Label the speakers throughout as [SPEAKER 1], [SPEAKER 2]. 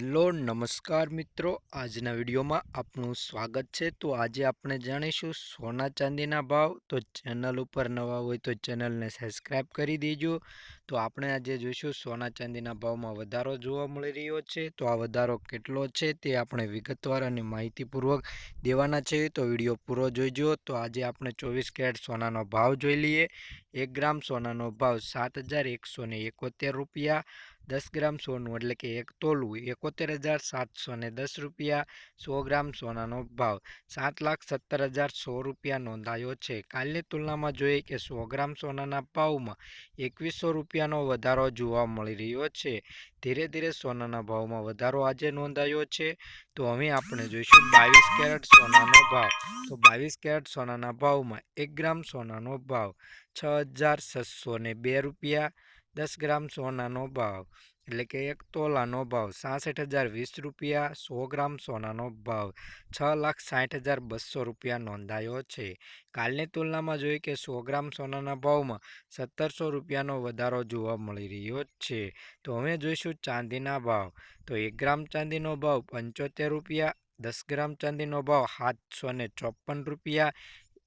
[SPEAKER 1] Hello નમસ્કાર મિત્રો, આજના વિડીયોમાં આપનું સ્વાગત છે। તો આજે આપણે જાણીશું સોના ચાંદીના ભાવ। તો ચેનલ ઉપર નવા હોય તો ચેનલને સબસ્ક્રાઇબ કરી દેજો। તો આપણે આજે જોઈશું સોના ચાંદીના ભાવમાં વધારો જોવા મળી રહ્યો છે। તો આ વધારો કેટલો છે તે આપણે વિગતવાર અને માહિતીપૂર્વક દેવાના છે, તો વિડીયો પૂરો જોઈજો। તો આજે આપણે 24 કેરેટ સોનાનો ભાવ જોઈ લઈએ। 1 ગ્રામ સોનાનો ભાવ 7,171 રૂપિયા। 10 ગ્રામ સોનું એટલે કે 1 તોલું 71,710 રૂપિયા। 100 ગ્રામ સોનાનો ભાવ 7,17,100 રૂપિયા નોંધાયો છે। કાલની તુલનામાં જોઈએ કે 100 ગ્રામ સોનાના ભાવમાં 2,100 રૂપિયાનો વધારો જોવા મળી રહ્યો છે। ધીરે ધીરે સોનાના ભાવમાં વધારો આજે નોંધાયો છે। તો હવે આપણે જોઈશું 22 કેરેટ સોનાનો ભાવ। તો 22 કેરેટ સોનાના ભાવમાં 1 ગ્રામ સોનાનો ભાવ 6,602 રૂપિયા। 10 ગ્રામ સોનાનો ભાવ એટલે કે 1 તોલાનો ભાવ 66,020 રૂપિયા। 100 ગ્રામ સોનાનો ભાવ 6,60,200 રૂપિયા નોંધાયો છે। કાલની તુલનામાં જોઈએ કે 100 ગ્રામ સોનાના ભાવમાં 1,700 રૂપિયાનો વધારો જોવા મળી રહ્યો છે। તો હવે જોઈશું ચાંદીના ભાવ। તો 1 ગ્રામ ચાંદીનો ભાવ 75 રૂપિયા। 10 ગ્રામ ચાંદીનો ભાવ 754 રૂપિયા।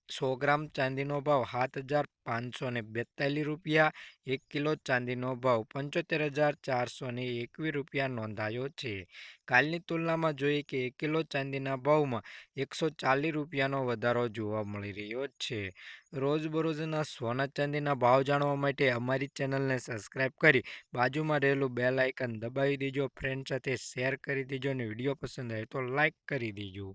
[SPEAKER 1] 100 ગ્રામ ચાંદીનો ભાવ 7,542 રૂપિયા। 1 કિલો ચાંદીનો ભાવ 75,421 રૂપિયા નોંધાયો છે। કાલની તુલનામાં જોઈએ કે 1 કિલો ચાંદીના ભાવમાં 140 રૂપિયાનો વધારો જોવા મળી રહ્યો છે। રોજબરોજના સોના ચાંદીના ભાવ જાણવા માટે અમારી ચેનલને સબસ્ક્રાઇબ કરી બાજુમાં રહેલું બેલ આઇકન દબાવી દેજો। ફ્રેન્ડ સાથે શેર કરી દેજો અને વિડીયો પસંદ આવે તો લાઇક કરી દેજો।